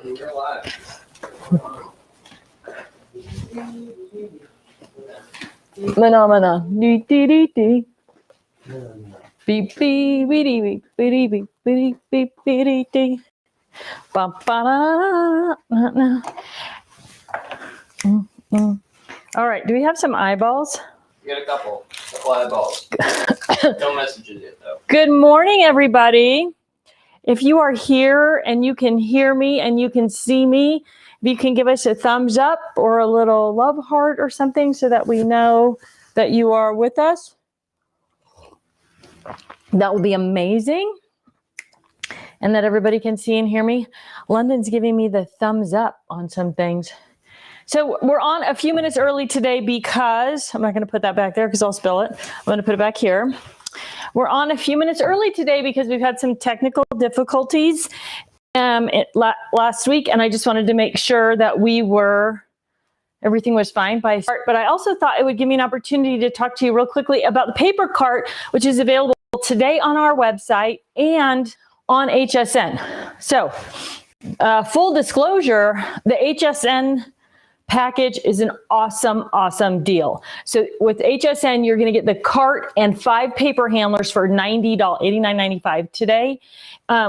You're alive. Phenomena. Beep beep beep beep beep beep beep beep beep beep beep. All right, do we have some eyeballs? You got a couple eyeballs. No messages yet, though. Good morning, everybody. If you are here and you can hear me and you can see me, if you can give us a thumbs up or a little love heart or something so that we know that you are with us, that will be amazing. And that everybody can see and hear me. London's giving me the thumbs up on some things. So we're on a few minutes early today because, I'm not going to put that back there because I'll spill it. I'm going to put it back here. We're on a few minutes early today because we've had some technical difficulties last week. And I just wanted to make sure that everything was fine by start. But I also thought it would give me an opportunity to talk to you real quickly about the paper cart, which is available today on our website and on HSN. So full disclosure, the HSN package is an awesome deal. So with HSN, you're going to get the cart and 5 paper handlers for $89.95 today,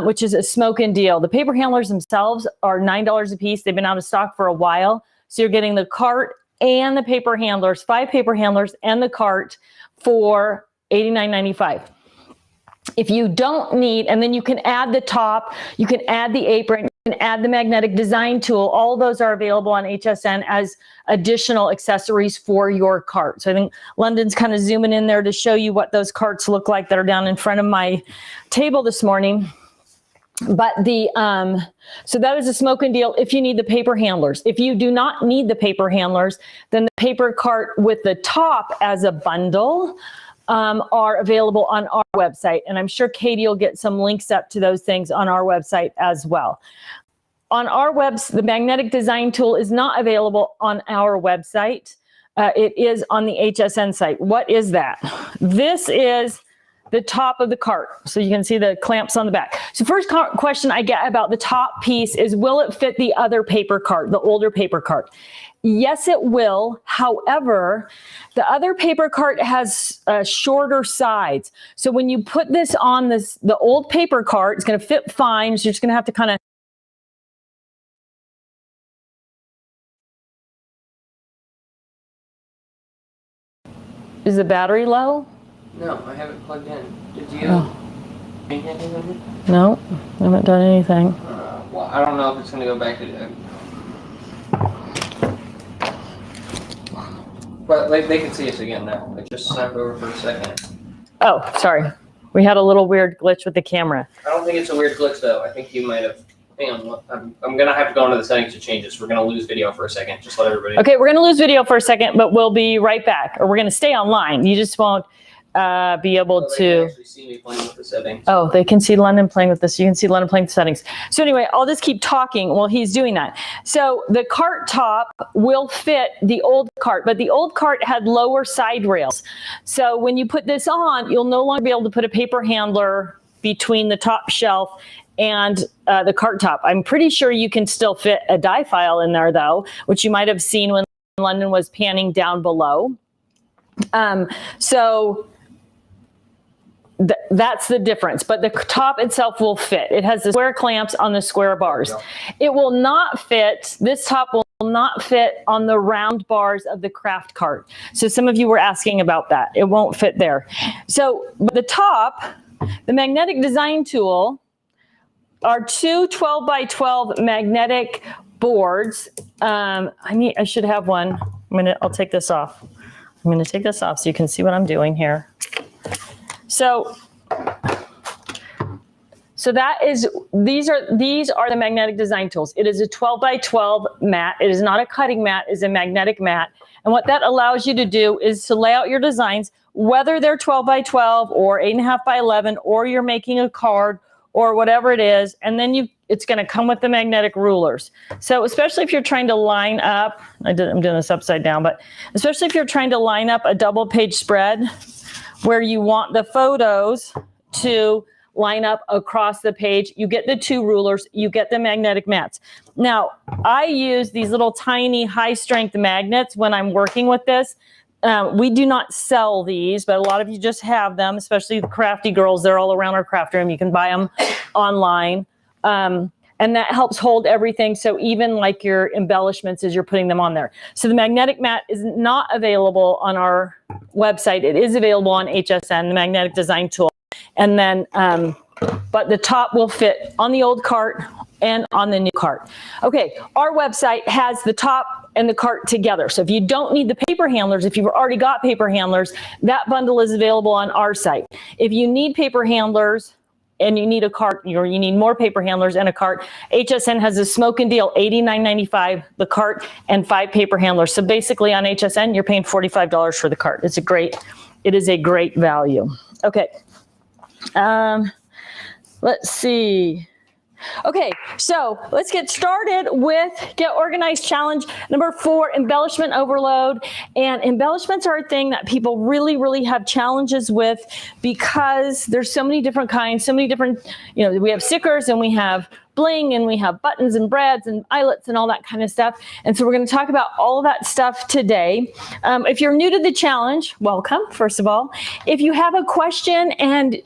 which is a smoking deal. The paper handlers themselves are $9 a piece. They've been out of stock for a while. So you're getting the cart and the paper handlers, 5 paper handlers and the cart for $89.95. If you don't need, and then you can add the top, you can add the apron, you can add the magnetic design tool. All of those are available on HSN as additional accessories for your cart. So I think London's kind of zooming in there to show you what those carts look like that are down in front of my table this morning. But so that is a smoking deal if you need the paper handlers. If you do not need the paper handlers, then the paper cart with the top as a bundle are available on our website. And I'm sure Katie will get some links up to those things on our website as well. On our website, the magnetic design tool is not available on our website. It is on the HSN site. What is that? This is the top of the cart. So you can see the clamps on the back. So first question I get about the top piece is, will it fit the other paper cart, the older paper cart? Yes, it will. However, the other paper cart has shorter sides. So when you put this on the old paper cart, it's going to fit fine. So you're just going to have to kind of Is the battery low? No, I haven't plugged in. Did you? Oh. No, I haven't done anything. Well, I don't know if it's going to go back to... But they can see us again now. I just snapped over for a second. Oh, sorry. We had a little weird glitch with the camera. I don't think it's a weird glitch, though. I think you might have... Hang on. I'm going to have to go into the settings to change this. We're going to lose video for a second. Just let everybody... Okay, we're going to lose video for a second, but we'll be right back. Or we're going to stay online. You just won't be able to... They can actually see me playing with the settings. Oh, they can see London playing with this. You can see London playing with the settings. So anyway, I'll just keep talking while he's doing that. So the cart top will fit the old cart, but the old cart had lower side rails. So when you put this on, you'll no longer be able to put a paper handler between the top shelf and the cart top. I'm pretty sure you can still fit a die file in there, though, which you might have seen when London was panning down below. That's the difference, but the top itself will fit. It has the square clamps on the square bars. Yep. It will not fit, this top will not fit on the round bars of the craft cart. So some of you were asking about that. It won't fit there. So the top, the magnetic design tool, are 2 12x12 magnetic boards. I should have one. I'll take this off. I'm going to take this off so you can see what I'm doing here. So that is, these are the magnetic design tools. It is a 12x12 mat. It is not a cutting mat, it's a magnetic mat. And what that allows you to do is to lay out your designs, whether they're 12x12 or 8.5x11, or you're making a card or whatever it is. And then it's going to come with the magnetic rulers. So especially if you're trying to line up, I'm doing this upside down, but especially if you're trying to line up a double page spread where you want the photos to line up across the page. You get the 2 rulers, you get the magnetic mats. Now, I use these little tiny high strength magnets when I'm working with this. We do not sell these, but a lot of you just have them, especially the crafty girls. They're all around our craft room. You can buy them online. And that helps hold everything. So even like your embellishments as you're putting them on there. So the magnetic mat is not available on our website. It is available on HSN, the magnetic design tool. And then, but the top will fit on the old cart and on the new cart. Okay, our website has the top and the cart together. So if you don't need the paper handlers, if you've already got paper handlers, that bundle is available on our site. If you need paper handlers and you need a cart, or you need more paper handlers and a cart, HSN has a smoking deal, $89.95 the cart and 5 paper handlers. So basically on HSN, you're paying $45 for the cart. It is a great value. Okay. Let's see. Okay, so let's get started with Get Organized Challenge number 4, Embellishment Overload. And embellishments are a thing that people really, really have challenges with because there's so many different kinds, so many different, we have stickers and we have bling and we have buttons and brads and eyelets and all that kind of stuff. And so we're going to talk about all of that stuff today. If you're new to the challenge, welcome, first of all. If you have a question and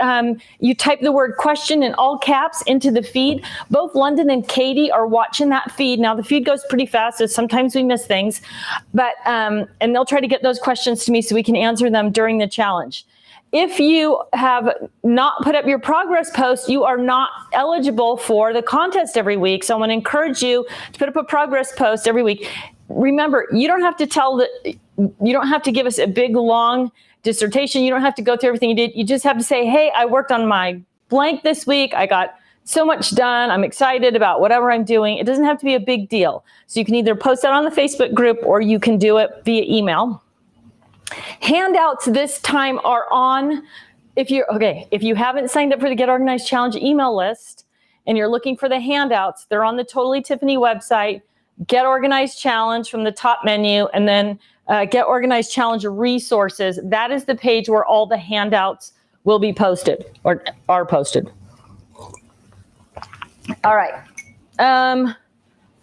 you type the word question in all caps into the feed, both London and Katie are watching that feed. Now the feed goes pretty fast, so sometimes we miss things, but and they'll try to get those questions to me so we can answer them during the challenge. If you have not put up your progress post, you are not eligible for the contest every week. So I want to encourage you to put up a progress post every week. Remember, you don't have to give us a big, long dissertation. You don't have to go through everything you did. You just have to say, hey, I worked on my blank this week. I got so much done. I'm excited about whatever I'm doing. It doesn't have to be a big deal. So you can either post that on the Facebook group or you can do it via email. Handouts this time are on, if you haven't signed up for the Get Organized Challenge email list and you're looking for the handouts, they're on the Totally Tiffany website, Get Organized Challenge from the top menu, and then Get Organized Challenge resources. That is the page where all the handouts will be posted or are posted. All right.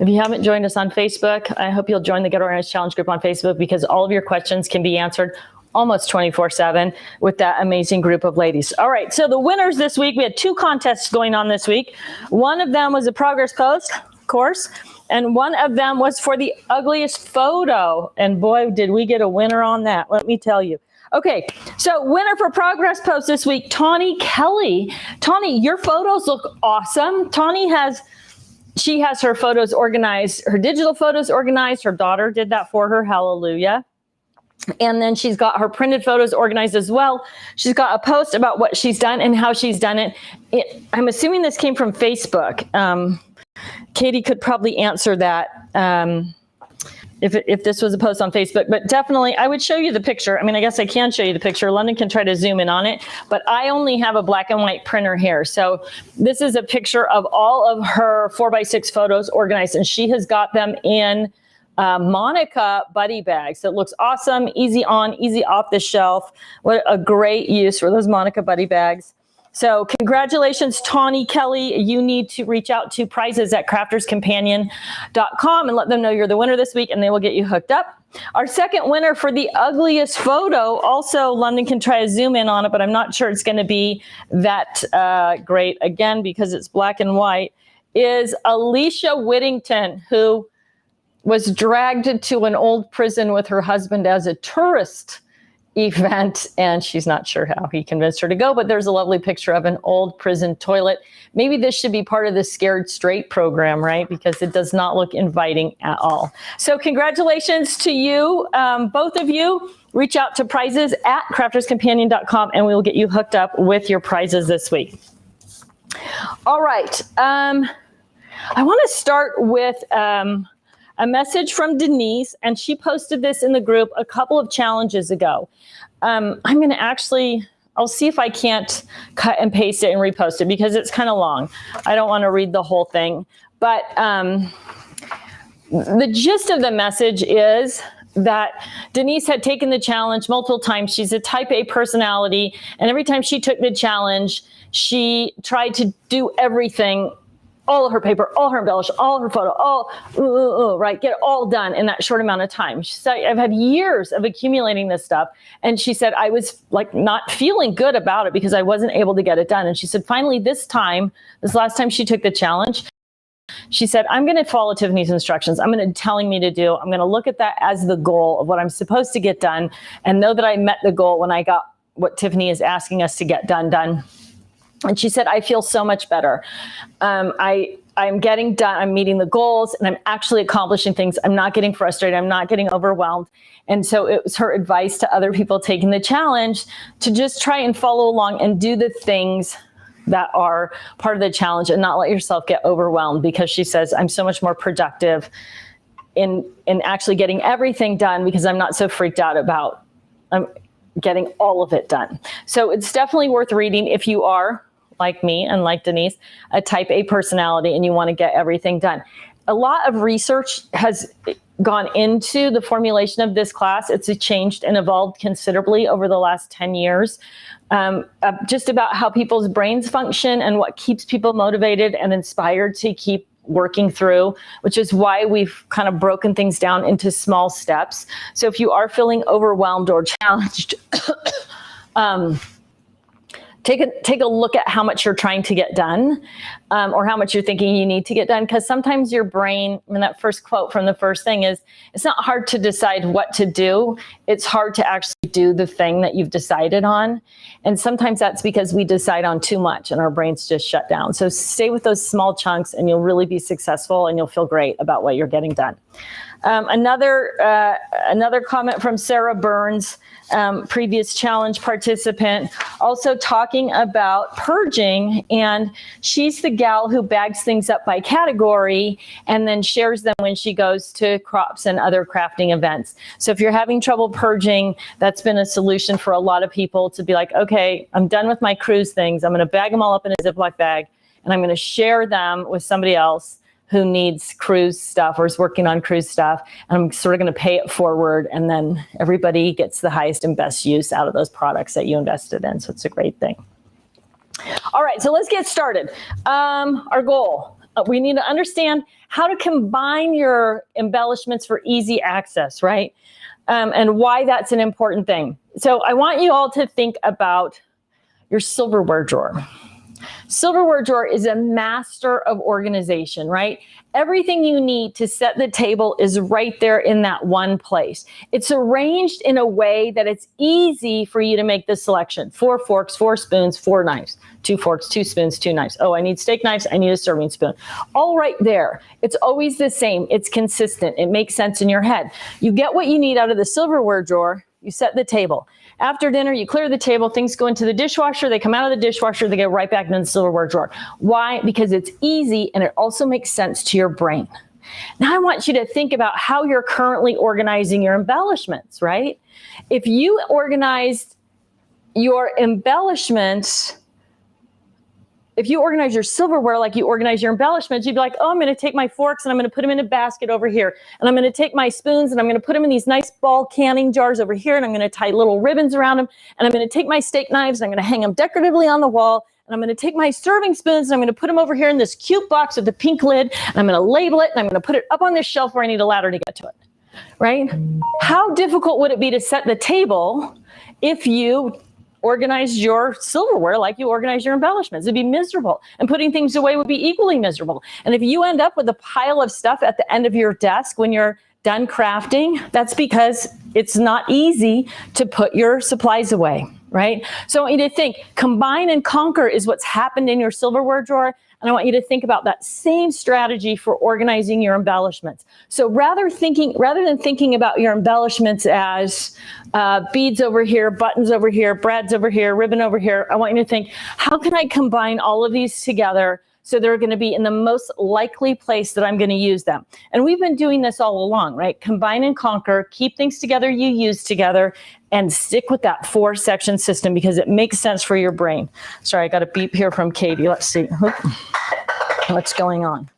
If you haven't joined us on Facebook, I hope you'll join the Get Organized Challenge group on Facebook because all of your questions can be answered almost 24/7 with that amazing group of ladies. All right, so the winners this week, we had 2 contests going on this week. One of them was a progress post course, and one of them was for the ugliest photo. And boy, did we get a winner on that, let me tell you. Okay, so winner for progress post this week, Tawny Kelly. Tawny, your photos look awesome. Tawny has her photos organized, her digital photos organized. Her daughter did that for her, hallelujah. And then she's got her printed photos organized as well. She's got a post about what she's done and how she's done it. I'm assuming this came from Facebook. Katie could probably answer that if this was a post on Facebook, but definitely I would show you the picture. I mean, I guess I can show you the picture. London can try to zoom in on it, but I only have a black and white printer here. So this is a picture of all of her 4x6 photos organized, and she has got them in Monica buddy bags. So it looks awesome, easy on, easy off the shelf. What a great use for those Monica buddy bags. So congratulations, Tawny Kelly. You need to reach out to prizes@crafterscompanion.com and let them know you're the winner this week, and they will get you hooked up. Our second winner for the ugliest photo, also London can try to zoom in on it, but I'm not sure it's going to be that great, again, because it's black and white, is Alicia Whittington, who was dragged to an old prison with her husband as a tourist event, and she's not sure how he convinced her to go, but there's a lovely picture of an old prison toilet. Maybe this should be part of the Scared Straight program, right? Because it does not look inviting at all. So congratulations to you, both of you. Reach out to prizes@crafterscompanion.com and we will get you hooked up with your prizes this week. All right. I want to start with a message from Denise, and she posted this in the group a couple of challenges ago. I'm going to I'll see if I can't cut and paste it and repost it because it's kind of long. I don't want to read the whole thing, but the gist of the message is that Denise had taken the challenge multiple times. She's a type A personality, and every time she took the challenge, she tried to do everything, all of her paper, all her embellish, all her photo, right? Get it all done in that short amount of time. She said, I've had years of accumulating this stuff. And she said, I was like not feeling good about it because I wasn't able to get it done. And she said, finally, this last time she took the challenge, she said, I'm going to follow Tiffany's instructions. I'm going to telling me to do. I'm going to look at that as the goal of what I'm supposed to get done and know that I met the goal when I got what Tiffany is asking us to get done. And she said, I feel so much better. I'm getting done. I'm meeting the goals and I'm actually accomplishing things. I'm not getting frustrated. I'm not getting overwhelmed. And so it was her advice to other people taking the challenge to just try and follow along and do the things that are part of the challenge and not let yourself get overwhelmed, because she says, I'm so much more productive in actually getting everything done because I'm not so freaked out about getting all of it done. So it's definitely worth reading if you are, like me and like Denise, a type A personality and you want to get everything done. A lot of research has gone into the formulation of this class. It's changed and evolved considerably over the last 10 years, just about how people's brains function and what keeps people motivated and inspired to keep working through, which is why we've kind of broken things down into small steps. So if you are feeling overwhelmed or challenged, take a look at how much you're trying to get done, or how much you're thinking you need to get done. Because sometimes your brain, I mean, that first quote from the first thing is, it's not hard to decide what to do. It's hard to actually do the thing that you've decided on. And sometimes that's because we decide on too much and our brains just shut down. So stay with those small chunks and you'll really be successful and you'll feel great about what you're getting done. Another comment from Sarah Burns, previous challenge participant, also talking about purging, and she's the gal who bags things up by category and then shares them when she goes to crops and other crafting events. So if you're having trouble purging, that's been a solution for a lot of people to be like, okay, I'm done with my cruise things. I'm going to bag them all up in a Ziploc bag and I'm going to share them with somebody else who needs cruise stuff or is working on cruise stuff. And I'm sort of going to pay it forward. And then everybody gets the highest and best use out of those products that you invested in. So it's a great thing. All right, so let's get started. Our goal, we need to understand how to combine your embellishments for easy access, right? And why that's an important thing. So I want you all to think about your silverware drawer. Silverware drawer is a master of organization, right? Everything you need to set the table is right there in that one place. It's arranged in a way that it's easy for you to make the selection. 4 forks, 4 spoons, 4 knives, 2 forks, 2 spoons, 2 knives. Oh, I need steak knives. I need a serving spoon. All right there. It's always the same. It's consistent. It makes sense in your head. You get what you need out of the silverware drawer. You set the table. After dinner, you clear the table, things go into the dishwasher, they come out of the dishwasher, they go right back into the silverware drawer. Why? Because it's easy and it also makes sense to your brain. Now I want you to think about how you're currently organizing your embellishments, right? If you organized your embellishments, if you organize your silverware like you organize your embellishments, you'd be like, oh, I'm going to take my forks and I'm going to put them in a basket over here. And I'm going to take my spoons and I'm going to put them in these nice ball canning jars over here. And I'm going to tie little ribbons around them. And I'm going to take my steak knives and I'm going to hang them decoratively on the wall. And I'm going to take my serving spoons and I'm going to put them over here in this cute box with the pink lid. And I'm going to label it and I'm going to put it up on this shelf where I need a ladder to get to it. Right? How difficult would it be to set the table if you organize your silverware like you organize your embellishments? It'd be miserable. And putting things away would be equally miserable. And if you end up with a pile of stuff at the end of your desk when you're done crafting, that's because it's not easy to put your supplies away, right? So I want you to think, combine and conquer is what's happened in your silverware drawer. And I want you to think about that same strategy for organizing your embellishments. So rather than thinking about your embellishments as beads over here, buttons over here, brads over here, ribbon over here, I want you to think, how can I combine all of these together so they're going to be in the most likely place that I'm going to use them? And we've been doing this all along, right? Combine and conquer, keep things together you use together, and stick with that 4-section system because it makes sense for your brain. Sorry, I got a beep here from Katie. Let's see what's going on.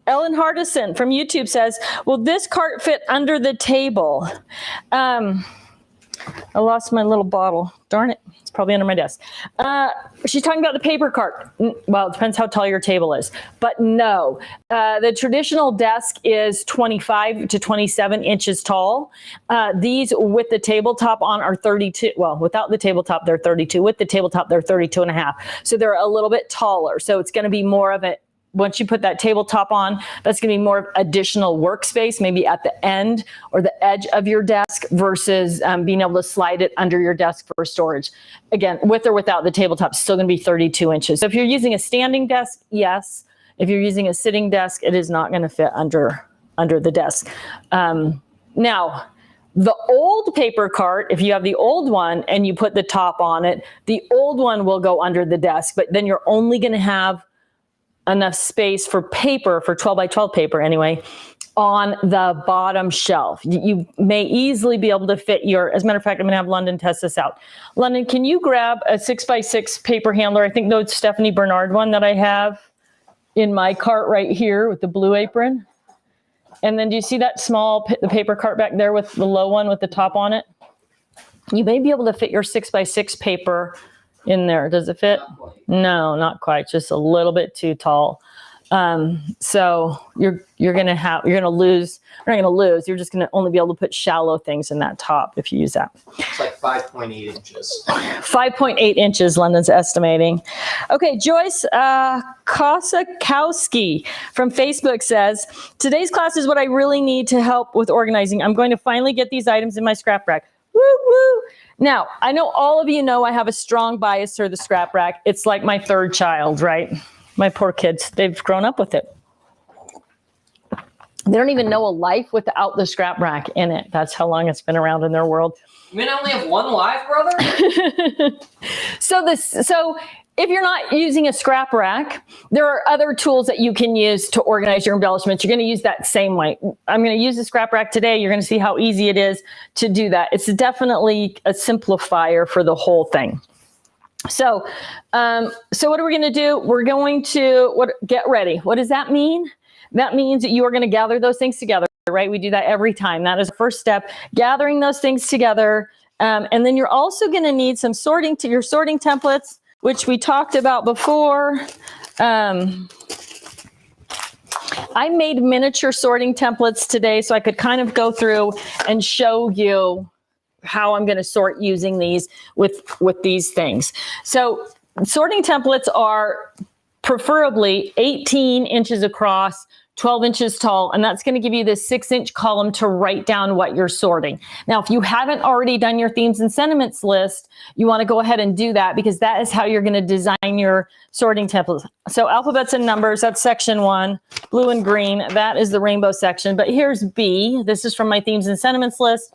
Ellen Hardison from YouTube says, will this cart fit under the table? I lost my little bottle. Darn it. It's probably under my desk. She's talking about the paper cart. Well, it depends how tall your table is. But no, the traditional desk is 25 to 27 inches tall. These with the tabletop on are 32. Well, without the tabletop, they're 32. With the tabletop, they're 32 and a half. So they're a little bit taller. So it's going to be more of a, once you put that tabletop on, that's going to be more additional workspace, maybe at the end or the edge of your desk versus being able to slide it under your desk for storage. Again, with or without the tabletop, it's still going to be 32 inches. So if you're using a standing desk, yes. If you're using a sitting desk, it is not going to fit under the desk. Now, the old paper cart, if you have the old one and you put the top on it, the old one will go under the desk, but then you're only going to have enough space for paper, for 12 by 12 paper anyway, on the bottom shelf. You may easily be able to fit your, as a matter of fact, I'm gonna have London test this out. London, can you grab a 6x6 paper handler? I think the Stephanie Bernard one that I have in my cart right here with the blue apron. And then do you see that small the paper cart back there with the low one with the top on it? You may be able to fit your 6x6 paper in there. Does it fit? No, not quite. Just a little bit too tall. So you're gonna lose. You're not gonna lose. You're just gonna only be able to put shallow things in that top if you use that. It's like 5.8 inches. 5.8 inches, London's estimating. Okay, Joyce Kosakowski from Facebook says, today's class is what I really need to help with organizing. I'm going to finally get these items in my scrap rack. Woo woo. Now, I know all of you know I have a strong bias for the scrap rack. It's like my third child, right? My poor kids, they've grown up with it. They don't even know a life without the scrap rack in it. That's how long it's been around in their world. You mean I only have one life, brother? So if you're not using a scrap rack, there are other tools that you can use to organize your embellishments. You're going to use that same way. I'm going to use the scrap rack today. You're going to see how easy it is to do that. It's definitely a simplifier for the whole thing. So what are we going to do? We're going to get ready. What does that mean? That means that you are going to gather those things together, right? We do that every time. That is the first step, gathering those things together. And then you're also going to need some sorting templates, which we talked about before. I made miniature sorting templates today so I could kind of go through and show you how I'm going to sort using these with these things. So sorting templates are preferably 18 inches across, 12 inches tall, and that's going to give you this 6-inch column to write down what you're sorting. Now, if you haven't already done your themes and sentiments list, you want to go ahead and do that because that is how you're going to design your sorting templates. So alphabets and numbers, that's section 1. Blue and green, that is the rainbow section. But here's B. This is from my themes and sentiments list.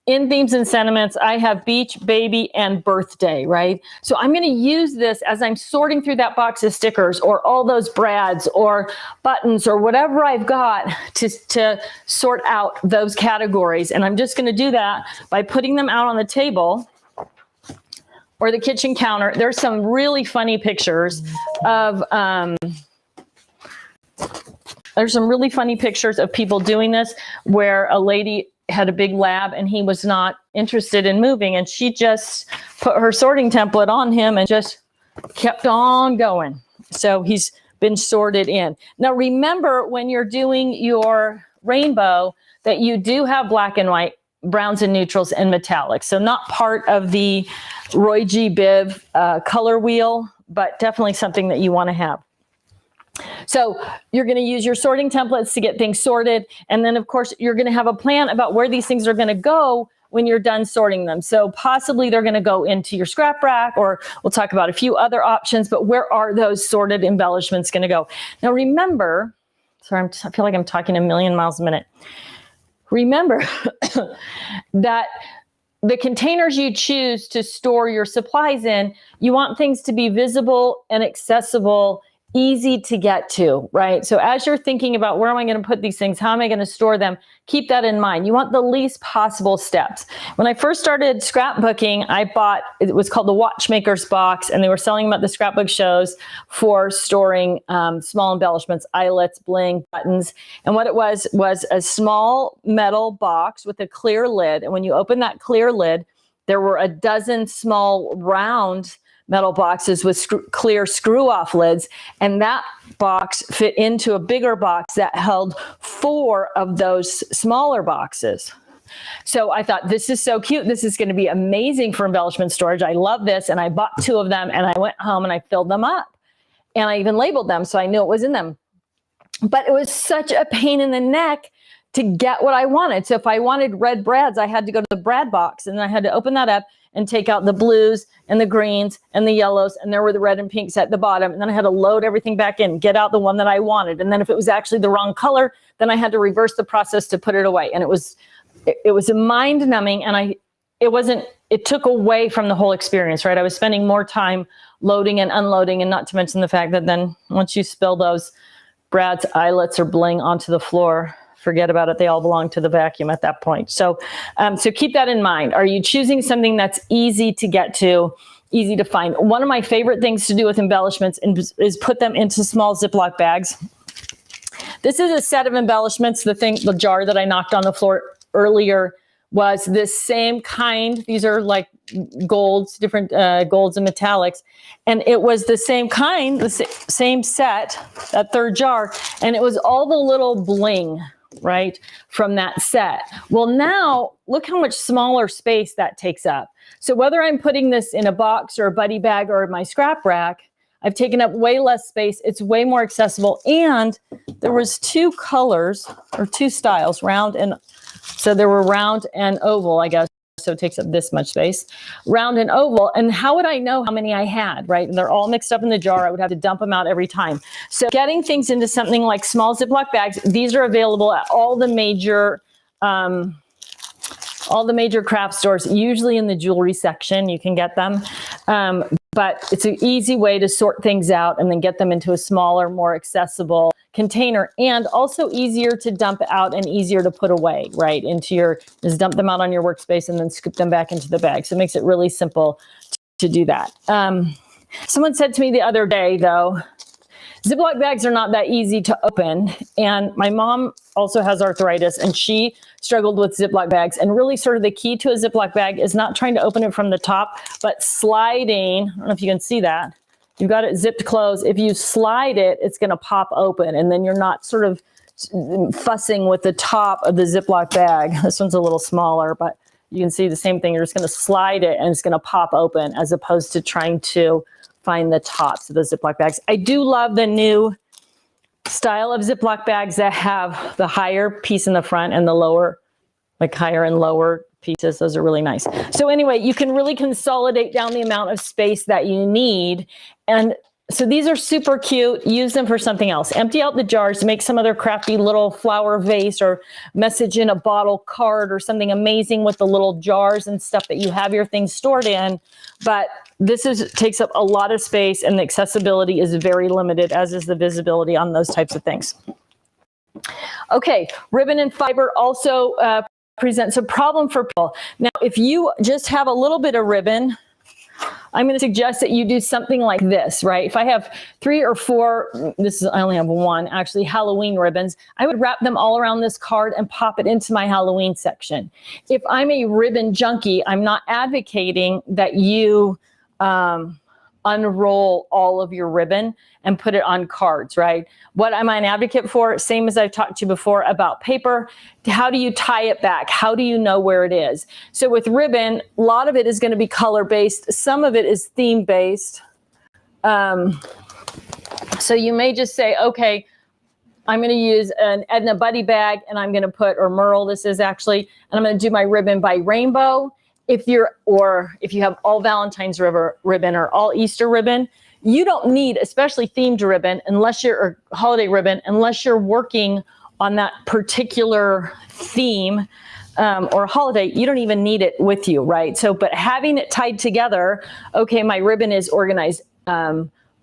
In themes and sentiments, I have beach, baby, and birthday, right? So I'm going to use this as I'm sorting through that box of stickers or all those brads or buttons or whatever I've got to sort out those categories. And I'm just going to do that by putting them out on the table or the kitchen counter. There's some really funny pictures of people doing this where a lady had a big lab and he was not interested in moving, and she just put her sorting template on him and just kept on going. So he's been sorted in. Now remember, when you're doing your rainbow, that you do have black and white, browns and neutrals, and metallics. So not part of the Roy G. Biv color wheel, but definitely something that you want to have. So you're going to use your sorting templates to get things sorted. And then, of course, you're going to have a plan about where these things are going to go when you're done sorting them. So possibly they're going to go into your scrap rack, or we'll talk about a few other options, but where are those sorted embellishments going to go? Now, remember, sorry, I feel like I'm talking a million miles a minute. Remember that the containers you choose to store your supplies in, you want things to be visible and accessible easy to get to, right? So as you're thinking about where am I going to put these things, how am I going to store them, keep that in mind. You want the least possible steps. When I first started scrapbooking, I bought, it was called the Watchmaker's Box, and they were selling them at the scrapbook shows for storing small embellishments, eyelets, bling, buttons. And what it was a small metal box with a clear lid. And when you open that clear lid, there were a dozen small round metal boxes with clear screw-off lids, and that box fit into a bigger box that held 4 of those smaller boxes. So I thought, this is so cute. This is going to be amazing for embellishment storage. I love this. And I bought 2 of them, and I went home and I filled them up. And I even labeled them so I knew it was in them. But it was such a pain in the neck to get what I wanted. So if I wanted red brads, I had to go to the brad box, and I had to open that up and take out the blues and the greens and the yellows, and there were the red and pinks at the bottom. And then I had to load everything back in, get out the one that I wanted. And then if it was actually the wrong color, then I had to reverse the process to put it away. And it was mind numbing, and it took away from the whole experience, right? I was spending more time loading and unloading, and not to mention the fact that then once you spill those brads, eyelets, or bling onto the floor, forget about it. They all belong to the vacuum at that point. So keep that in mind. Are you choosing something that's easy to get to, easy to find? One of my favorite things to do with embellishments is put them into small Ziploc bags. This is a set of embellishments. The jar that I knocked on the floor earlier was this same kind. These are like golds, different golds and metallics. And it was the same kind, the same set, that third jar. And it was all the little bling, right, from that set. Well, now look how much smaller space that takes up. So whether I'm putting this in a box or a buddy bag or my scrap rack, I've taken up way less space. It's way more accessible. And there was 2 colors or 2 styles, round and, so there were round and oval, I guess. So it takes up this much space, round and oval. And how would I know how many I had, right? And they're all mixed up in the jar. I would have to dump them out every time. So getting things into something like small Ziploc bags, these are available at all the major craft stores, usually in the jewelry section, you can get them. But it's an easy way to sort things out and then get them into a smaller, more accessible container, and also easier to dump out and easier to put away, right? Just dump them out on your workspace and then scoop them back into the bag. So it makes it really simple to do that. Someone said to me the other day, though, Ziploc bags are not that easy to open. And my mom also has arthritis, and she struggled with Ziploc bags. And really sort of the key to a Ziploc bag is not trying to open it from the top, but sliding. I don't know if you can see that. You've got it zipped closed. If you slide it, it's going to pop open, and then you're not sort of fussing with the top of the Ziploc bag. This one's a little smaller, but you can see the same thing. You're just going to slide it and it's going to pop open, as opposed to trying to find the tops of the Ziploc bags. I do love the new style of Ziploc bags that have the higher piece in the front and the lower, like higher and lower pieces. Those are really nice. So anyway, you can really consolidate down the amount of space that you need. And so these are super cute. Use them for something else. Empty out the jars, make some other crafty little flower vase or message in a bottle card or something amazing with the little jars and stuff that you have your things stored in. But this takes up a lot of space, and the accessibility is very limited, as is the visibility on those types of things. Okay, ribbon and fiber also presents a problem for people. Now, if you just have a little bit of ribbon, I'm going to suggest that you do something like this, right? If I have 3 or 4, I only have 1, actually, Halloween ribbons, I would wrap them all around this card and pop it into my Halloween section. If I'm a ribbon junkie, I'm not advocating that you unroll all of your ribbon and put it on cards, right? What am I an advocate for? Same as I've talked to you before about paper. How do you tie it back? How do you know where it is? So with ribbon, a lot of it is going to be color-based. Some of it is theme-based. So you may just say, okay, I'm going to use an Edna buddy bag, and I'm going to put, or Merle, this is actually, and I'm going to do my ribbon by rainbow. If you have all Valentine's ribbon or all Easter ribbon, you don't need, especially themed ribbon, or holiday ribbon, unless you're working on that particular theme or holiday. You don't even need it with you, right? So, but having it tied together, okay, my ribbon is organized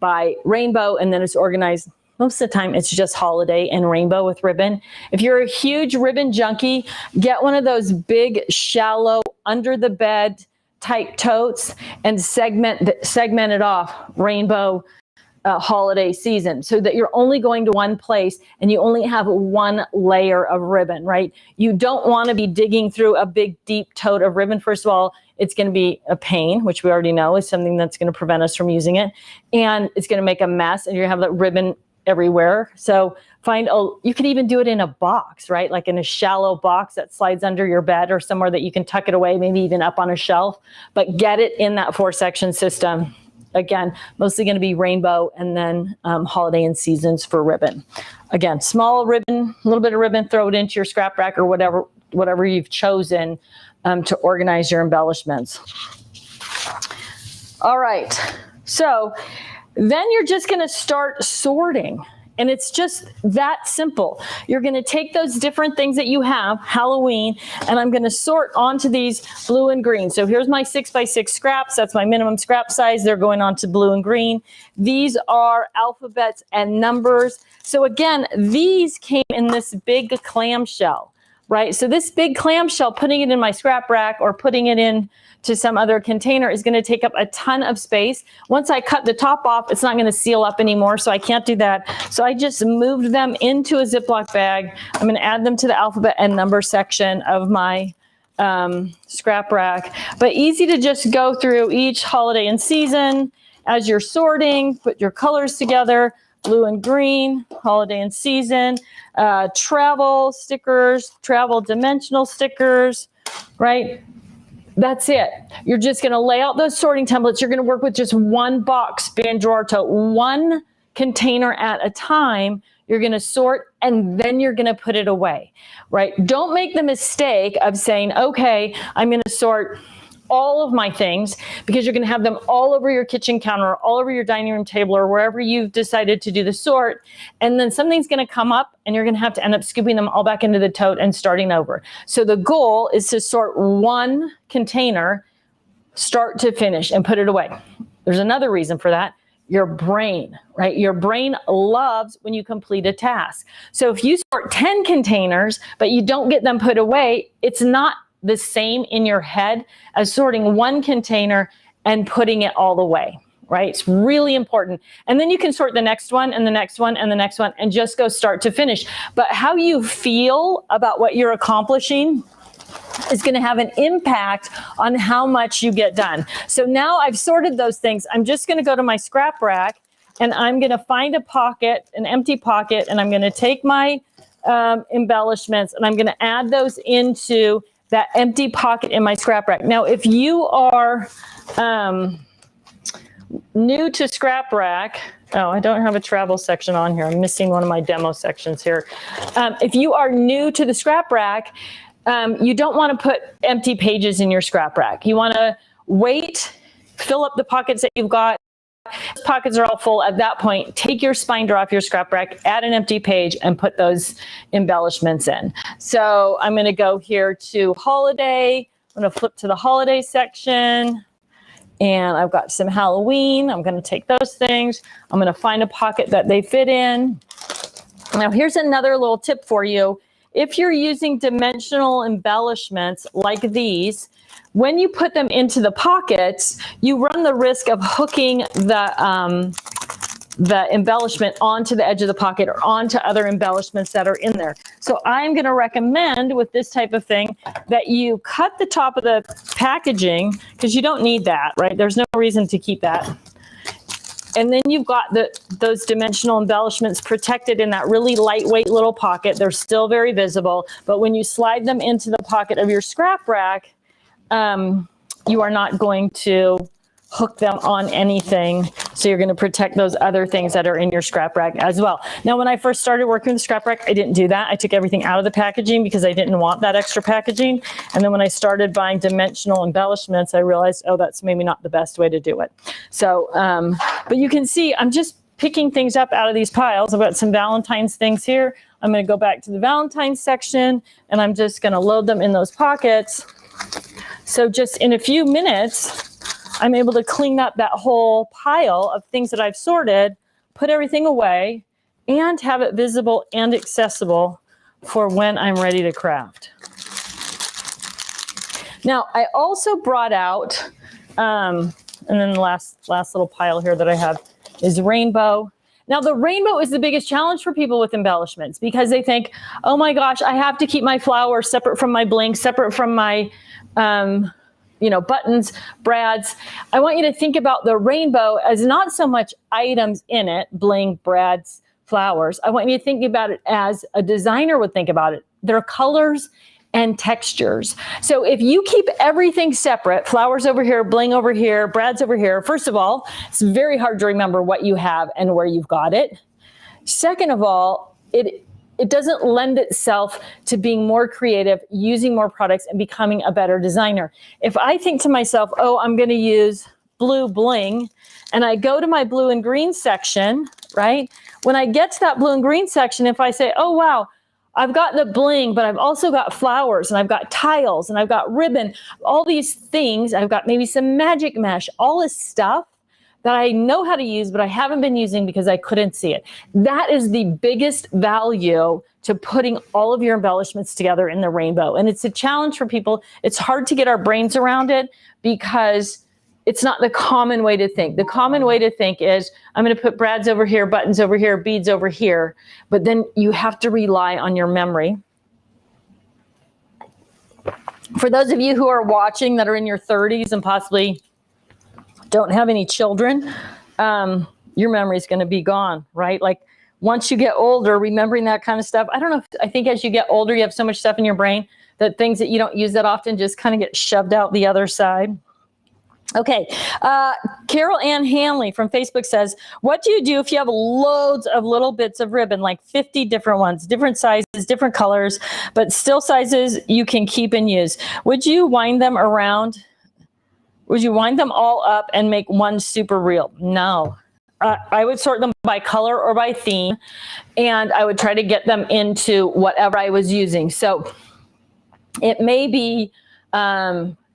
by rainbow, and then it's organized. Most of the time, it's just holiday and rainbow with ribbon. If you're a huge ribbon junkie, get one of those big, shallow, under the bed type totes and segment it off rainbow holiday season, so that you're only going to one place and you only have one layer of ribbon, right? You don't want to be digging through a big, deep tote of ribbon. First of all, it's going to be a pain, which we already know is something that's going to prevent us from using it. And it's going to make a mess, and you're going to have that ribbon everywhere. So you could even do it in a box, right? Like in a shallow box that slides under your bed or somewhere that you can tuck it away, maybe even up on a shelf, but get it in that 4-section system. Again, mostly going to be rainbow, and then holiday and seasons for ribbon. Again, small ribbon, a little bit of ribbon, throw it into your scrap rack or whatever you've chosen to organize your embellishments. All right, so then you're just going to start sorting. And it's just that simple. You're going to take those different things that you have, Halloween, and I'm going to sort onto these blue and green. So here's my 6x6 scraps. That's my minimum scrap size. They're going on to blue and green. These are alphabets and numbers. So again, these came in this big clamshell, right? So this big clamshell, putting it in my scrap rack or putting it in to some other container is going to take up a ton of space. Once I cut the top off, it's not going to seal up anymore, so I can't do that. So I just moved them into a Ziploc bag. I'm going to add them to the alphabet and number section of my scrap rack. But easy to just go through each holiday and season as you're sorting, put your colors together, blue and green, holiday and season, travel stickers, travel dimensional stickers, right? That's it. You're just going to lay out those sorting templates. You're going to work with just one box, bin, drawer, tote, one container at a time. You're going to sort, and then you're going to put it away, right? Don't make the mistake of saying, okay, I'm going to sort all of my things, because you're going to have them all over your kitchen counter, or all over your dining room table, or wherever you've decided to do the sort. And then something's going to come up and you're going to have to end up scooping them all back into the tote and starting over. So the goal is to sort one container, start to finish, and put it away. There's another reason for that. Your brain, right? Your brain loves when you complete a task. So if you sort 10 containers, but you don't get them put away, it's not the same in your head as sorting one container and putting it all the way, right? It's really important. And then you can sort the next one and the next one and the next one and just go start to finish. But how you feel about what you're accomplishing is going to have an impact on how much you get done. So now I've sorted those things. I'm just going to go to my scrap rack and I'm going to find a pocket, an empty pocket, and I'm going to take my embellishments and I'm going to add those into that empty pocket in my scrap rack. Now, if you are new to scrap rack, oh, I don't have a travel section on here. I'm missing one of my demo sections here. If you are new to the scrap rack, you don't want to put empty pages in your scrap rack. You want to wait, fill up the pockets that you've got. Pockets are all full. At that point, take your spine drawer off your scrap rack, add an empty page, and put those embellishments in. So I'm going to go here to holiday. I'm going to flip to the holiday section. And I've got some Halloween. I'm going to take those things. I'm going to find a pocket that they fit in. Now, here's another little tip for you. If you're using dimensional embellishments like these, when you put them into the pockets, you run the risk of hooking the embellishment onto the edge of the pocket or onto other embellishments that are in there. So I'm going to recommend with this type of thing that you cut the top of the packaging, because you don't need that, right? There's no reason to keep that. And then you've got those dimensional embellishments protected in that really lightweight little pocket. They're still very visible, but when you slide them into the pocket of your scrap rack, you are not going to hook them on anything. So you're going to protect those other things that are in your scrap rack as well. Now, when I first started working with the scrap rack, I didn't do that. I took everything out of the packaging because I didn't want that extra packaging. And then when I started buying dimensional embellishments, I realized, oh, that's maybe not the best way to do it. So, but you can see I'm just picking things up out of these piles. I've got some Valentine's things here. I'm going to go back to the Valentine's section and I'm just going to load them in those pockets. So just in a few minutes, I'm able to clean up that whole pile of things that I've sorted, put everything away, and have it visible and accessible for when I'm ready to craft. Now, I also brought out, and then the last little pile here that I have is rainbow. Now, the rainbow is the biggest challenge for people with embellishments because they think, oh my gosh, I have to keep my flowers separate from my bling, separate from my, buttons, brads. I want you to think about the rainbow as not so much items in it, bling, brads, flowers. I want you to think about it as a designer would think about it. They're colors and textures. So if you keep everything separate, flowers over here, bling over here, brads over here, first of all, it's very hard to remember what you have and where you've got it. Second of all, it doesn't lend itself to being more creative, using more products, and becoming a better designer. If I think to myself, oh, I'm going to use blue bling, and I go to my blue and green section, right? When I get to that blue and green section, if I say, oh, wow, I've got the bling, but I've also got flowers, and I've got tiles, and I've got ribbon, all these things, I've got maybe some magic mesh, all this stuff that I know how to use, but I haven't been using because I couldn't see it. That is the biggest value to putting all of your embellishments together in the rainbow. And it's a challenge for people. It's hard to get our brains around it because it's not the common way to think. The common way to think is, I'm going to put brads over here, buttons over here, beads over here. But then you have to rely on your memory. For those of you who are watching that are in your 30s and possibly don't have any children, your memory is going to be gone, right? Like once you get older, remembering that kind of stuff. I don't know. I think as you get older, you have so much stuff in your brain that things that you don't use that often just kind of get shoved out the other side. Okay, Carol Ann Hanley from Facebook says, what do you do if you have loads of little bits of ribbon, like 50 different ones, different sizes, different colors, but still sizes you can keep and use? Would you wind them around? Would you wind them all up and make one super reel? No. I would sort them by color or by theme, and I would try to get them into whatever I was using. So it may be,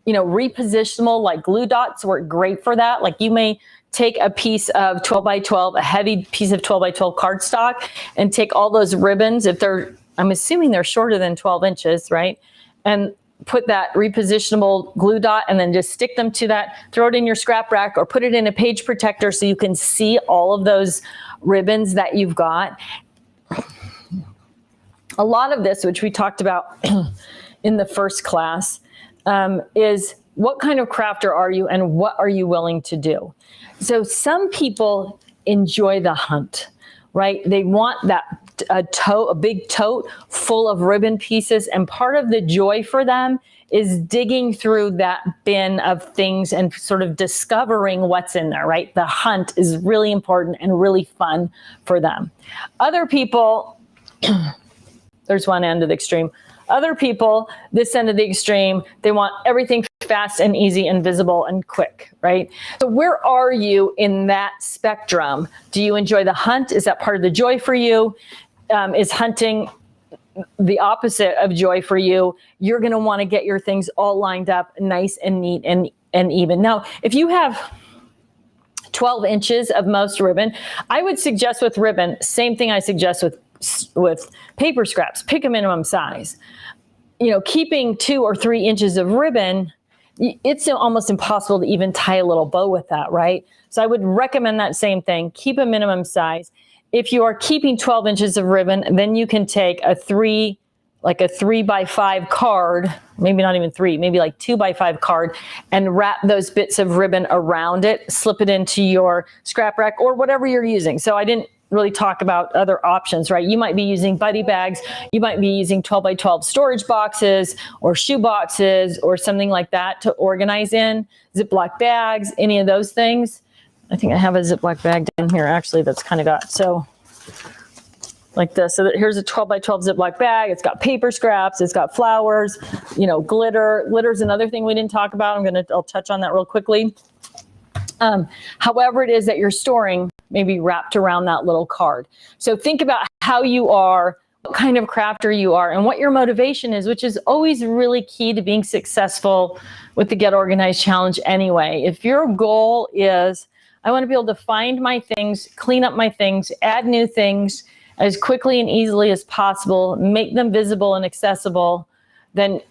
repositionable, like glue dots work great for that. Like you may take a piece of 12 by 12, a heavy piece of 12 by 12 cardstock, and take all those ribbons, if they're, I'm assuming they're shorter than 12 inches, right? And put that repositionable glue dot and then just stick them to that, throw it in your scrap rack or put it in a page protector so you can see all of those ribbons that you've got. A lot of this, which we talked about in the first class, is what kind of crafter are you and what are you willing to do? So some people enjoy the hunt, right? They want that a big tote full of ribbon pieces, and part of the joy for them is digging through that bin of things and sort of discovering what's in there, right? The hunt is really important and really fun for them. Other people, there's one end of the extreme. Other people, this end of the extreme, they want everything fast and easy and visible and quick, right? So where are you in that spectrum? Do you enjoy the hunt? Is that part of the joy for you? Is hunting the opposite of joy for you? You're going to want to get your things all lined up nice and neat and even. Now, if you have 12 inches of most ribbon, I would suggest with ribbon, same thing I suggest with paper scraps, pick a minimum size. Keeping 2 or 3 inches of ribbon, it's almost impossible to even tie a little bow with that, right? So I would recommend that same thing. Keep a minimum size. If you are keeping 12 inches of ribbon, then you can take a 3 by 5 card, maybe not even 3, maybe like 2 by 5 card, and wrap those bits of ribbon around it, slip it into your scrap rack or whatever you're using. So I didn't really talk about other options, right? You might be using buddy bags, you might be using 12 by 12 storage boxes or shoe boxes or something like that to organize in, ziploc bags, any of those things. I think I have a ziploc bag down here actually that's kind of got, so like this. So here's a 12 by 12 ziploc bag. It's got paper scraps, it's got flowers, glitter. Glitter's another thing we didn't talk about. I'll touch on that real quickly. However it is that you're storing, maybe wrapped around that little card. So think about how you are what kind of crafter you are and what your motivation is, which is always really key to being successful with the Get Organized Challenge anyway. If your goal is, I want to be able to find my things, clean up my things, add new things as quickly and easily as possible, make them visible and accessible, then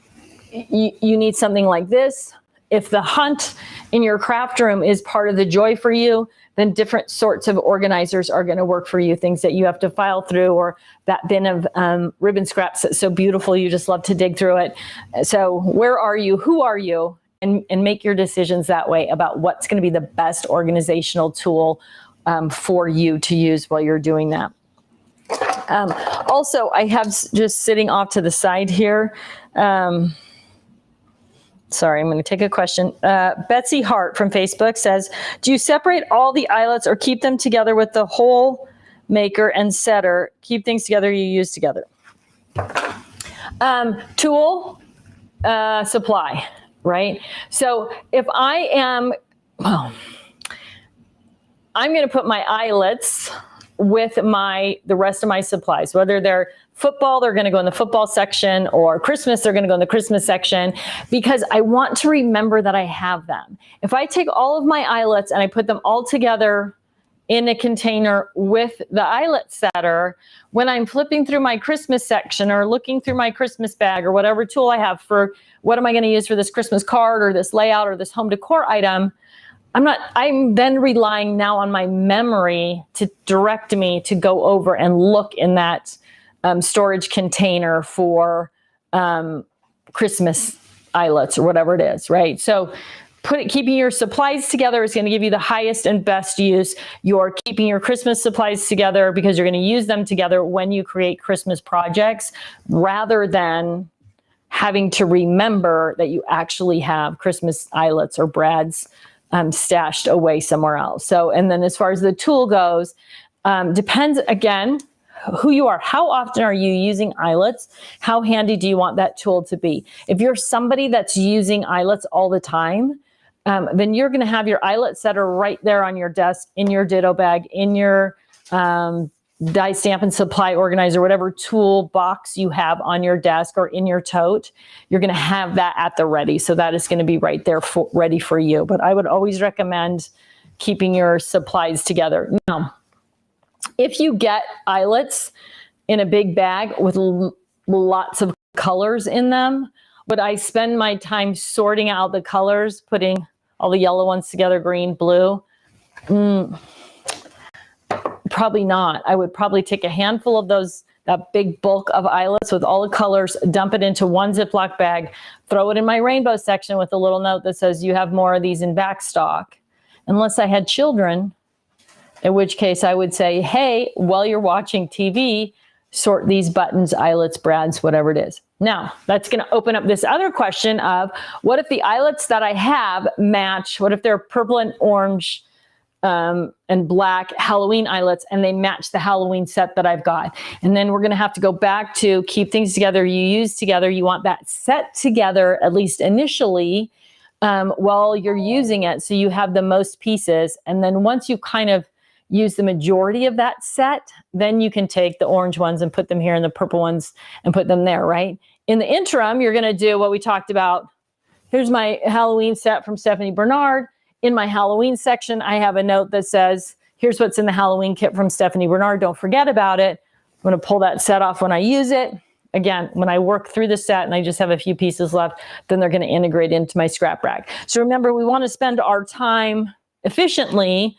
you need something like this. If the hunt in your craft room is part of the joy for you, then different sorts of organizers are going to work for you. Things that you have to file through, or that bin of ribbon scraps that's so beautiful you just love to dig through it. So where are you? Who are you? And make your decisions that way about what's going to be the best organizational tool for you to use while you're doing that. Also, I have just sitting off to the side here. Sorry, I'm going to take a question. Betsy Hart from Facebook says, do you separate all the eyelets or keep them together with the hole maker and setter? Keep things together you use together. Tool, supply, right? So if I am, well, I'm going to put my eyelets with the rest of my supplies, whether they're football, they're going to go in the football section, or Christmas, they're going to go in the Christmas section, because I want to remember that I have them. If I take all of my eyelets and I put them all together in a container with the eyelet setter, when I'm flipping through my Christmas section or looking through my Christmas bag or whatever tool I have for what am I going to use for this Christmas card or this layout or this home decor item, I'm then relying now on my memory to direct me to go over and look in that storage container for Christmas eyelets or whatever it is, right? So keeping your supplies together is going to give you the highest and best use. You're keeping your Christmas supplies together because you're going to use them together when you create Christmas projects, rather than having to remember that you actually have Christmas eyelets or brads stashed away somewhere else. So, and then as far as the tool goes, depends again who you are. How often are you using eyelets? How handy do you want that tool to be? If you're somebody that's using eyelets all the time, then you're going to have your eyelet setter right there on your desk, in your ditto bag, in your die stamp and supply organizer, whatever tool box you have on your desk or in your tote, you're going to have that at the ready. So that is going to be right there ready for you. But I would always recommend keeping your supplies together. Now, if you get eyelets in a big bag with lots of colors in them, would I spend my time sorting out the colors, putting all the yellow ones together, green, blue? Probably not. I would probably take a handful of that big bulk of eyelets with all the colors, dump it into one Ziploc bag, throw it in my rainbow section with a little note that says you have more of these in back stock. Unless I had children, in which case I would say, hey, while you're watching TV, sort these buttons, eyelets, brads, whatever it is. Now, that's going to open up this other question of, what if the eyelets that I have match? What if they're purple and orange and black Halloween eyelets, and they match the Halloween set that I've got? And then we're going to have to go back to keep things together you use together. You want that set together, at least initially, while you're using it, so you have the most pieces. And then once you kind of use the majority of that set, then you can take the orange ones and put them here and the purple ones and put them there, right? In the interim, you're going to do what we talked about. Here's my Halloween set from Stephanie Bernard. In my Halloween section, I have a note that says, here's what's in the Halloween kit from Stephanie Bernard. Don't forget about it. I'm going to pull that set off when I use it. Again, when I work through the set and I just have a few pieces left, then they're going to integrate into my scrap rack. So remember, we want to spend our time efficiently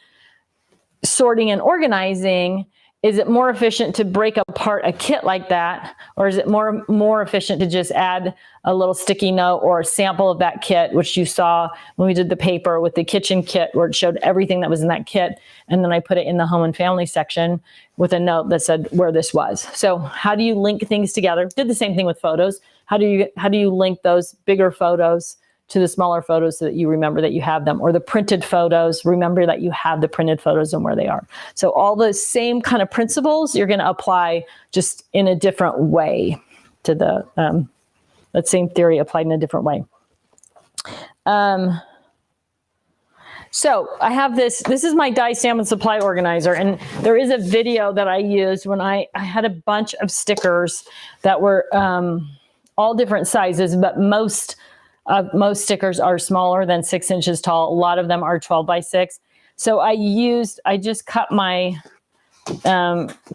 sorting and organizing. Is it more efficient to break apart a kit like that? Or is it more efficient to just add a little sticky note or a sample of that kit, which you saw when we did the paper with the kitchen kit, where it showed everything that was in that kit. And then I put it in the home and family section with a note that said where this was. So how do you link things together? Did the same thing with photos. How do you link those bigger photos to the smaller photos so that you remember that you have them? Or the printed photos, remember that you have the printed photos and where they are. So all the same kind of principles you're going to apply, just in a different way to that same theory applied in a different way. So I have this is my die stamp and supply organizer, and there is a video that I used when I had a bunch of stickers that were all different sizes, but most stickers are smaller than 6 inches tall. A lot of them are 12 by 6. So I just cut my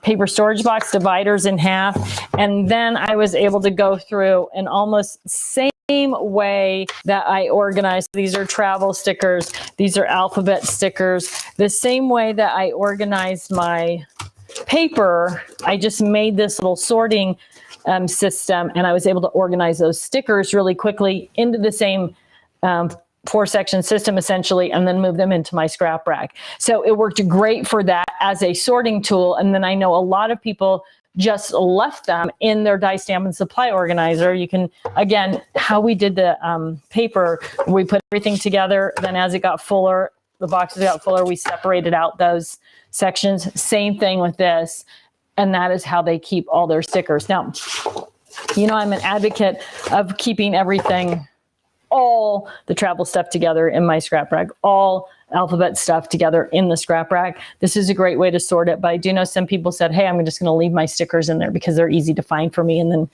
paper storage box dividers in half, and then I was able to go through and almost same way that I organized. These are travel stickers. These are alphabet stickers. The same way that I organized my paper, I just made this little sorting system, and I was able to organize those stickers really quickly into the same 4-section system essentially, and then move them into my scrap rack. So it worked great for that as a sorting tool. And then I know a lot of people just left them in their die stamp and supply organizer. You can, again, how we did the paper, we put everything together, then as it got fuller, the boxes got fuller, we separated out those sections. Same thing with this. And that is how they keep all their stickers. Now, you know, I'm an advocate of keeping everything, all the travel stuff together in my scrap rack, all alphabet stuff together in the scrap rack. This is a great way to sort it, but I do know some people said, hey, I'm just going to leave my stickers in there because they're easy to find for me. And then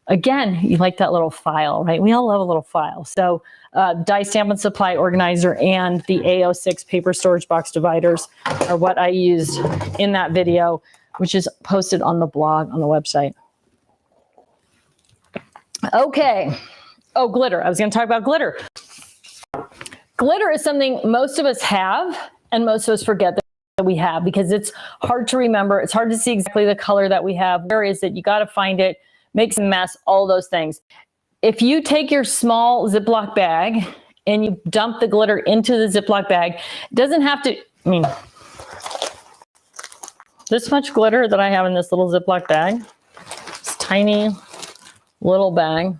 again, you like that little file, right? We all love a little file. So die stamp and supply organizer and the A06 paper storage box dividers are what I used in that video, which is posted on the blog on the website. Okay. Oh, glitter. I was going to talk about glitter. Glitter is something most of us have and most of us forget that we have because it's hard to remember. It's hard to see exactly the color that we have. Where is it? You got to find it, make some mess, all those things. If you take your small Ziploc bag and you dump the glitter into the Ziploc bag, it doesn't have to, I mean, this much glitter that I have in this little Ziploc bag, this tiny little bag,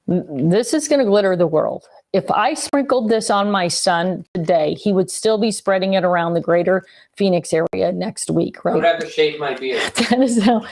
this is going to glitter the world. If I sprinkled this on my son today, he would still be spreading it around the greater Phoenix area next week, right? Whatever shape my beard. That is how,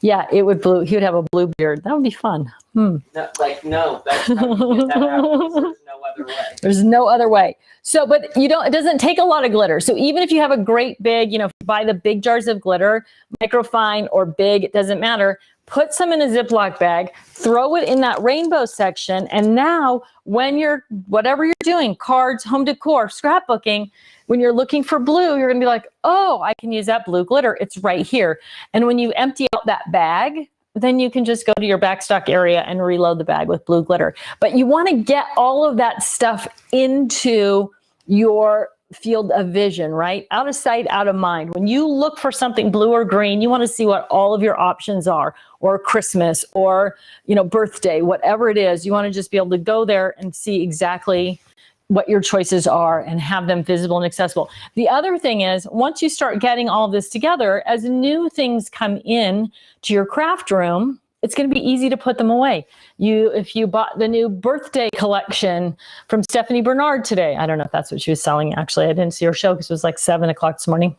yeah, it would blue. He would have a blue beard. That would be fun. No, that's how you get that out. There's no other way. There's no other way. So, but you don't, it doesn't take a lot of glitter. So even if you have a great big, you know, if you buy the big jars of glitter, microfine or big, it doesn't matter. Put some in a Ziploc bag, throw it in that rainbow section. And now when you're, whatever you're doing, cards, home decor, scrapbooking, when you're looking for blue, you're going to be like, oh, I can use that blue glitter. It's right here. And when you empty out that bag, then you can just go to your backstock area and reload the bag with blue glitter. But you want to get all of that stuff into your field of vision, right? Out of sight, out of mind. When you look for something blue or green, you want to see what all of your options are, or Christmas, or, you know, birthday, whatever it is. You want to just be able to go there and see exactly what your choices are and have them visible and accessible. The other thing is, once you start getting all this together, as new things come in to your craft room, it's going to be easy to put them away. If you bought the new birthday collection from Stephanie Bernard today, I don't know if that's what she was selling. Actually, I didn't see her show because it was like 7 o'clock this morning,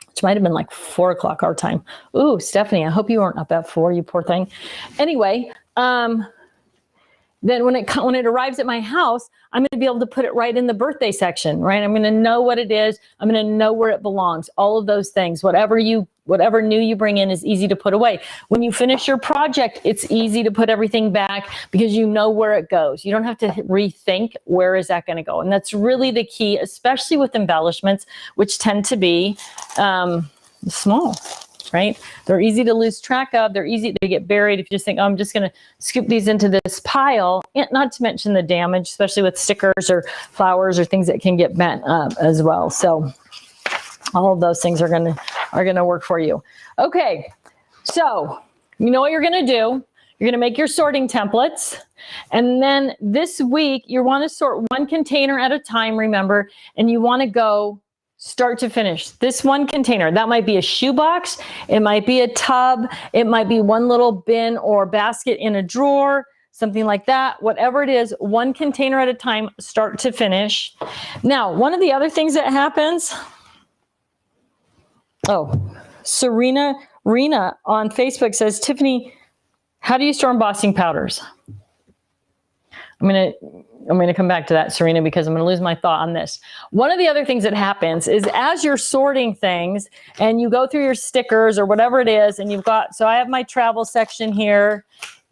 which might have been like 4 o'clock our time. Ooh, Stephanie, I hope you weren't up at 4, you poor thing. Anyway, then when it arrives at my house, I'm going to be able to put it right in the birthday section, right? I'm going to know what it is. I'm going to know where it belongs. All of those things, whatever new you bring in is easy to put away. When you finish your project, it's easy to put everything back because you know where it goes. You don't have to rethink where is that going to go. And that's really the key, especially with embellishments, which tend to be small. Right? They're easy to lose track of. They're easy to get buried. If you just think, oh, I'm just going to scoop these into this pile, not to mention the damage, especially with stickers or flowers or things that can get bent up as well. So all of those things are going to work for you. Okay. So you know what you're going to do. You're going to make your sorting templates. And then this week you want to sort one container at a time, remember, and you want to go start to finish. This one container, that might be a shoebox, it might be a tub, it might be one little bin or basket in a drawer, something like that. Whatever it is, one container at a time, start to finish. Now, one of the other things that happens, Serena on Facebook says, Tiffany, how do you store embossing powders? I'm going to come back to that, Serena, because I'm going to lose my thought on this. One of the other things that happens is as you're sorting things and you go through your stickers or whatever it is, and you've got, so I have my travel section here,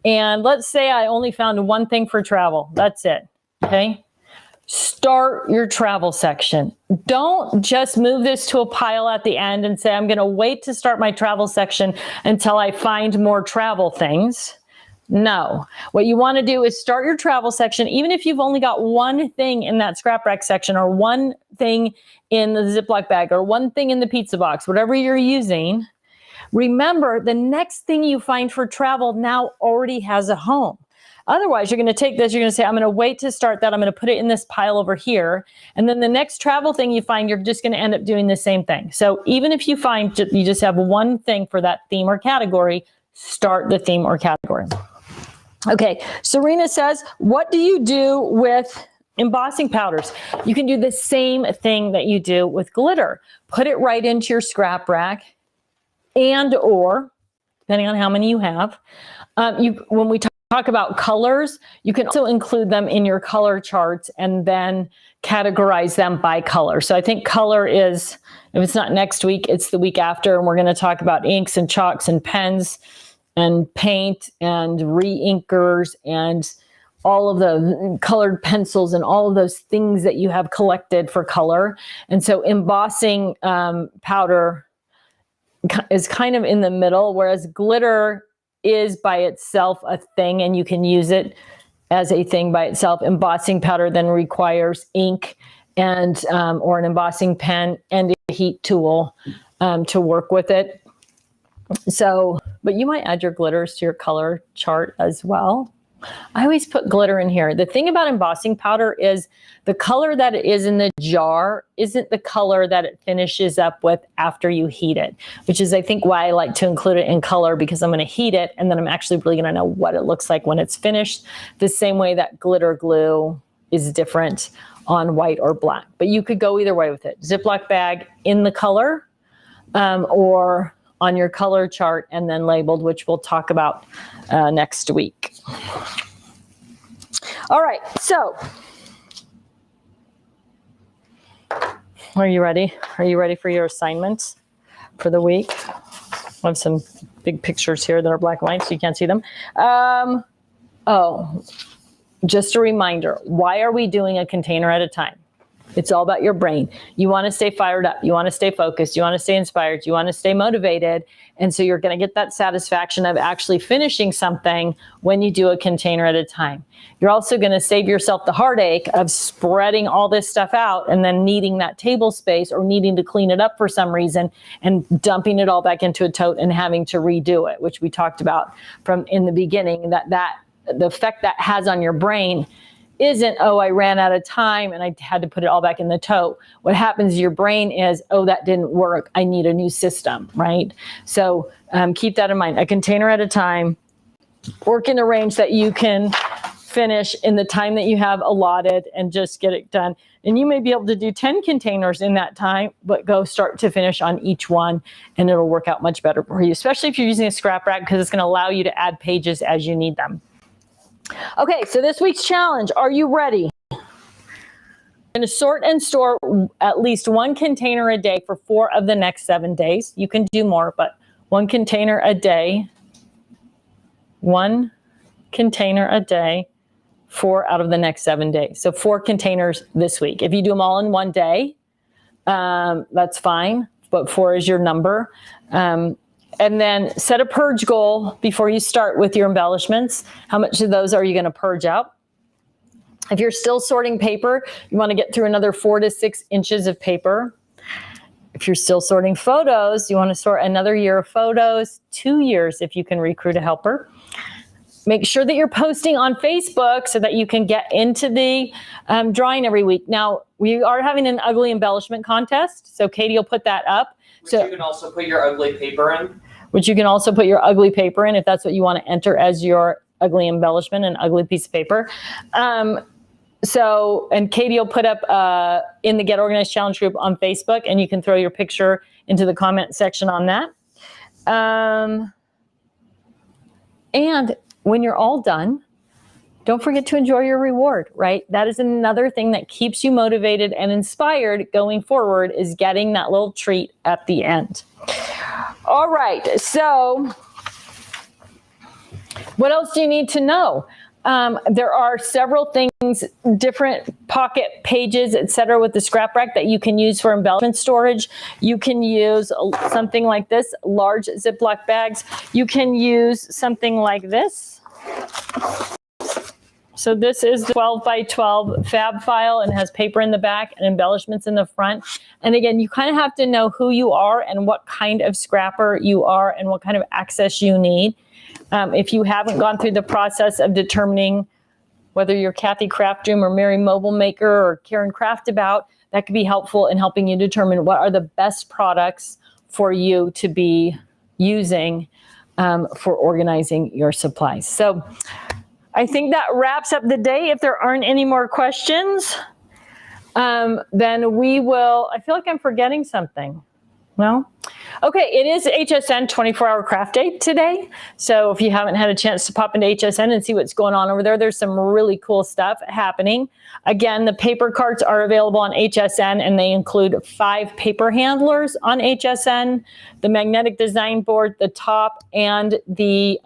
and let's say I only found one thing for travel. That's it. Okay. Start your travel section. Don't just move this to a pile at the end and say, I'm going to wait to start my travel section until I find more travel things. No, what you want to do is start your travel section, even if you've only got one thing in that scrap rack section or one thing in the Ziploc bag or one thing in the pizza box, whatever you're using. Remember, the next thing you find for travel now already has a home. Otherwise, you're going to take this, you're going to say, I'm going to wait to start that. I'm going to put it in this pile over here. And then the next travel thing you find, you're just going to end up doing the same thing. So even if you find you just have one thing for that theme or category, start the theme or category. Okay, Serena says, what do you do with embossing powders? You can do the same thing that you do with glitter. Put it right into your scrap rack and or, depending on how many you have, when we talk about colors, you can also include them in your color charts and then categorize them by color. So I think color is, if it's not next week, it's the week after, and we're going to talk about inks and chalks and pens and paint and re-inkers and all of the colored pencils and all of those things that you have collected for color. And so embossing powder is kind of in the middle, whereas glitter is by itself a thing and you can use it as a thing by itself. Embossing powder then requires ink and or an embossing pen and a heat tool to work with it. So, but you might add your glitters to your color chart as well. I always put glitter in here. The thing about embossing powder is the color that it is in the jar isn't the color that it finishes up with after you heat it, which is, I think, why I like to include it in color, because I'm going to heat it and then I'm actually really going to know what it looks like when it's finished, the same way that glitter glue is different on white or black. But you could go either way with it. Ziploc bag in the color or on your color chart and then labeled, which we'll talk about next week. All right, so are you ready? Are you ready for your assignments for the week? I have some big pictures here that are black and white, so you can't see them. Oh, just a reminder, why are we doing a container at a time? It's all about your brain. You want to stay fired up. You want to stay focused. You want to stay inspired. You want to stay motivated. And so you're going to get that satisfaction of actually finishing something when you do a container at a time. You're also going to save yourself the heartache of spreading all this stuff out and then needing that table space or needing to clean it up for some reason and dumping it all back into a tote and having to redo it, which we talked about from in the beginning, that the effect that has on your brain isn't, oh, I ran out of time and I had to put it all back in the tote. What happens to your brain is, oh, that didn't work. I need a new system, right? So keep that in mind. A container at a time. Work in a range that you can finish in the time that you have allotted and just get it done. And you may be able to do 10 containers in that time, but go start to finish on each one and it'll work out much better for you, especially if you're using a scrap rack, because it's going to allow you to add pages as you need them. Okay, so this week's challenge, are you ready? I'm going to sort and store at least one container a day for 4 of the next 7 days. You can do more, but 1 container a day. 1 container a day, 4 out of the next 7 days. So 4 containers this week. If you do them all in one day, that's fine, but 4 is your number. And then set a purge goal before you start with your embellishments. How much of those are you going to purge out? If you're still sorting paper, you want to get through another 4 to 6 inches of paper. If you're still sorting photos, you want to sort another year of photos, 2 years if you can recruit a helper. Make sure that you're posting on Facebook so that you can get into the drawing every week. Now, we are having an ugly embellishment contest, so Katie will put that up. Which you can also put your ugly paper in. Which you can also put your ugly paper in if that's what you want to enter as your ugly embellishment, an ugly piece of paper. And Katie will put up in the Get Organized Challenge group on Facebook, and you can throw your picture into the comment section on that. And when you're all done, don't forget to enjoy your reward, right? That is another thing that keeps you motivated and inspired going forward, is getting that little treat at the end. All right, so what else do you need to know? There are several things, different pocket pages, etc., with the scrap rack that you can use for embellishment storage. You can use something like this, large Ziploc bags. You can use something like this. So this is the 12 by 12 fab file and has paper in the back and embellishments in the front. And again, you kind of have to know who you are and what kind of scrapper you are and what kind of access you need. If you haven't gone through the process of determining whether you're Kathy Craft Room or Mary Mobile Maker or Karen Craftabout, that could be helpful in helping you determine what are the best products for you to be using for organizing your supplies. So I think that wraps up the day. If there aren't any more questions, then we will, I feel like I'm forgetting something. No? Okay, it is HSN 24-hour craft day today. So if you haven't had a chance to pop into HSN and see what's going on over there, there's some really cool stuff happening. Again, the paper carts are available on HSN, and they include 5 paper handlers on HSN, the magnetic design board, the top, and the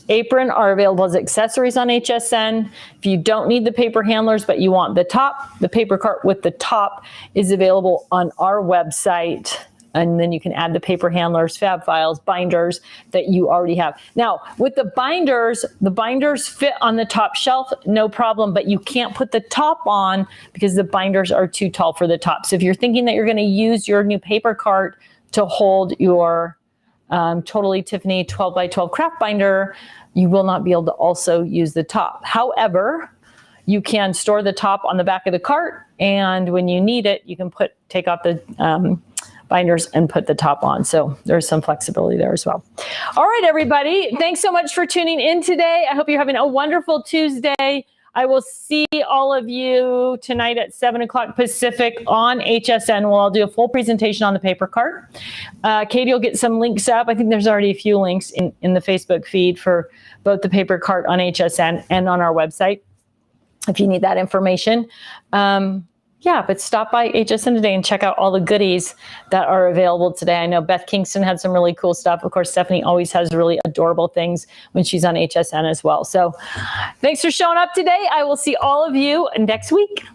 apron are available as accessories on HSN. If you don't need the paper handlers, but you want the top, the paper cart with the top is available on our website. And then you can add the paper handlers, fab files, binders that you already have. Now, with the binders fit on the top shelf, no problem, but you can't put the top on because the binders are too tall for the top. So if you're thinking that you're going to use your new paper cart to hold your Totally Tiffany 12 by 12 craft binder, you will not be able to also use the top. However, you can store the top on the back of the cart, and when you need it, you can take off the binders and put the top on. So there's some flexibility there as well. All right, everybody. Thanks so much for tuning in today. I hope you're having a wonderful Tuesday. I will see all of you tonight at 7 o'clock Pacific on HSN. We'll all do a full presentation on the paper cart. Katie will get some links up. I think there's already a few links in the Facebook feed for both the paper cart on HSN and on our website if you need that information. Yeah, but stop by HSN today and check out all the goodies that are available today. I know Beth Kingston had some really cool stuff. Of course, Stephanie always has really adorable things when she's on HSN as well. So thanks for showing up today. I will see all of you next week.